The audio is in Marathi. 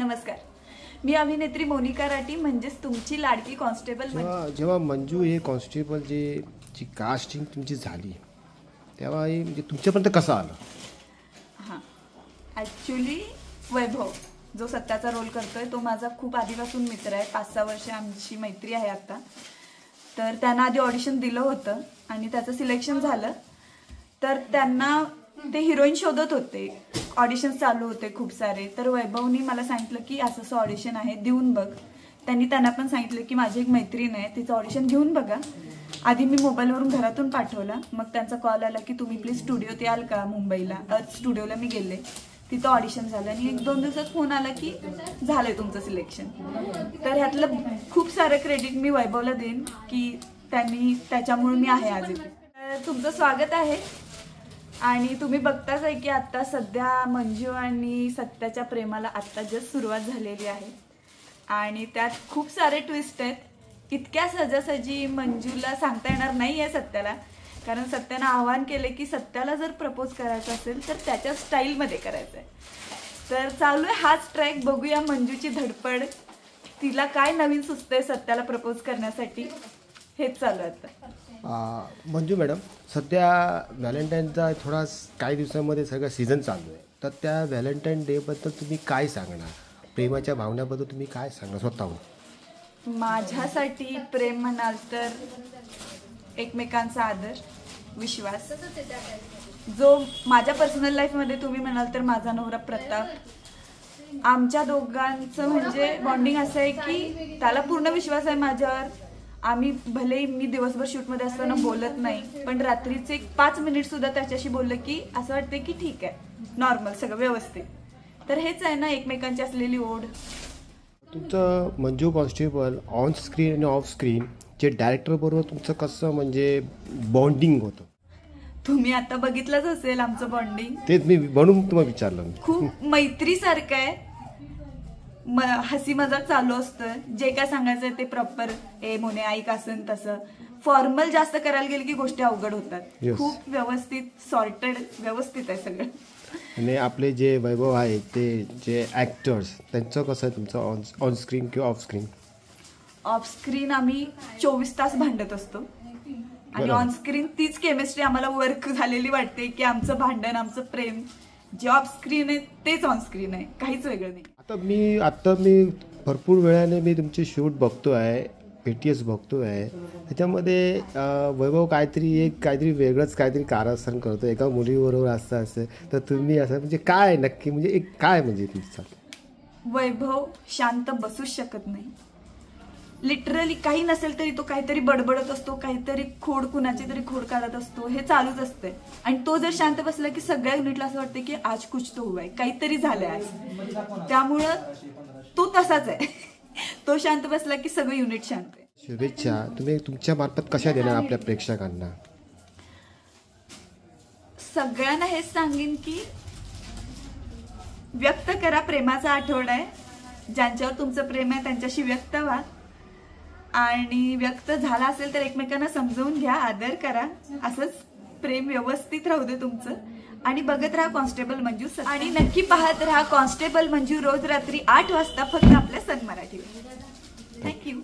नमस्कार, मी अभिनेत्री मोनिका राठी म्हणजेच तुमची लाडकी कॉन्स्टेबल। जेव्हा मंजू हे कॉन्स्टेबल जी कास्टिंग तुमची झाली तेव्हा हे म्हणजे तुमच्यापर्यंत कसं आलं? हां, ॲक्च्युली वैभव जो सत्याचा रोल करतोय तो माझा खूप आधीपासून मित्र आहे। 5-6 वर्ष आमची मैत्री आहे आता। तर त्यांना आधी ऑडिशन दिलं होतं आणि त्याचं सिलेक्शन झालं। तर त्यांना ते हिरोईन शोधत होते, ऑडिशन चालू होते खूप सारे। तर वैभवनी मला सांगितलं की असं ऑडिशन आहे, देऊन बघ। त्यांना पण सांगितलं की माझी एक मैत्रीण आहे, तिचं ऑडिशन घेऊन बघा। आधी मी मोबाईलवरून घरातून पाठवला, मग त्यांचा कॉल आला की तुम्ही प्लीज स्टुडिओत याल का मुंबईला। स्टुडिओला मी गेले, तिथं ऑडिशन झालं आणि 1-2 दिवसात फोन आला की झालंय तुमचं सिलेक्शन। तर ह्यातलं खूप सारं क्रेडिट मी वैभवला देईन की त्याच्यामुळे मी आहे आज इथे। तुमचं स्वागत आहे आणि तुम्ही बघताच आहे की आता सध्या मंजू आणि सत्याच्या प्रेमाला आता जस्ट सुरुवात झालेली आहे आणि त्यात खूप सारे ट्विस्ट आहेत। इतक्या सहजासहजी मंजूला सांगता येणार नाही आहे सत्याला, कारण सत्यानं आवाहन केले की सत्याला जर प्रपोज करायचं असेल तर त्याच्या स्टाईलमध्ये करायचं आहे। तर चालू आहे हाच ट्रॅक, बघूया मंजूची धडपड, तिला काय नवीन सुचतंय सत्याला प्रपोज करण्यासाठी, हेच चालू आहे आता। मंजू मॅडम, सध्या व्हॅलेंटाईनचा थोडा काही दिवसांमध्ये सगळं सीझन चालू आहे, तर त्या व्हॅलेंटाईन डेबद्दल तुम्ही काय सांगणार? प्रेमाच्या भावनाबद्दल तुम्ही काय सांगणार स्वतःहून? माझ्यासाठी प्रेम म्हणाल तर एकमेकांचा आदर, विश्वास। जो माझ्या पर्सनल लाईफमध्ये तुम्ही म्हणाल तर माझा नवरा प्रताप, आमच्या दोघांचं म्हणजे बॉन्डिंग असं आहे की त्याला पूर्ण विश्वास आहे माझ्यावर। आम्ही भले मी दिवसभर शूटमध्ये असताना बोलत नाही, पण रात्रीचे 5 मिनिट सुद्धा त्याच्याशी बोललं की असं वाटते की ठीक आहे, नॉर्मल सगळं व्यवस्थित। तर हेच आहे ना एकमेकांची असलेली ओढ। तुमचं मंजू कॉन्स्टेबल ऑन स्क्रीन आणि ऑफ स्क्रीन जे डायरेक्टर बरोबर तुमचं कसं म्हणजे बॉन्डिंग होतं? तुम्ही आता बघितलंच असेल आमचं बॉन्डिंग, तेच मी म्हणून तुम्हाला विचारलं। खूप मैत्रीसारखं आहे, हसी मजाक चालू असतं। जे काय सांगायचं ते प्रॉपर, ए मोने ऐक असं तसं। फॉर्मल जास्त करायला गेले की गोष्टी अवघड होतात। खूप व्यवस्थित सॉर्टेड व्यवस्थित आहे सगळं। आणि आपले जे वैभव आहेत ते जे ॲक्टर्स त्यांचं कसं आहे तुमचं ऑन स्क्रीन किंवा ऑफ स्क्रीन? ऑफ स्क्रीन आम्ही 24 तास भांडत असतो आणि ऑन स्क्रीन तीच केमिस्ट्री आम्हाला वर्क झालेली वाटते की आमचं भांडण, आमचं प्रेम जे ऑफ स्क्रीन आहे तेच ऑन स्क्रीन आहे, काहीच वेगळं नाही। आता मी भरपूर वेळाने मी तुमचे शूट बघतो आहे, PTS बघतो आहे, त्याच्यामध्ये वैभव काहीतरी वेगळंच काहीतरी कारस्थान करतो, एका मुलीबरोबर असं तर तुम्ही असं म्हणजे काय नक्की म्हणजे काय म्हणजे तुमचं? वैभव शांत बसूच शकत नाही, लिटरली काही नसेल तरी तो काहीतरी बडबडत असतो, काहीतरी कुणाची तरी खोड काढत असतो, हे चालूच असते। आणि तो जर शांत बसला की सगळ्या युनिटला असं वाटतं की आज कुछ तो हुआ है, काहीतरी झालंय आज। त्यामुळं तो तसाच आहे, तो शांत बसला की सगळं युनिट शांत आहे। शुभेच्छा तुम्ही तुमच्या मार्फत कशा देणार आपल्या प्रेक्षकांना? सगळ्यांना हेच सांगेन की व्यक्त करा, प्रेमाचा आठवडा आहे, ज्यांच्यावर तुमचं प्रेम आहे त्यांच्याशी व्यक्त व्हा आणि व्यक्त झाला असेल तर एकमेकांना समजावून घ्या, आदर करा। असंच प्रेम व्यवस्थित राहू दे तुमचं आणि बघत राहा कॉन्स्टेबल मंजू आणि नक्की पाहत राहा कॉन्स्टेबल मंजू रोज रात्री 8 वाजता फक्त आपल्या सन मराठीवर। थँक्यू।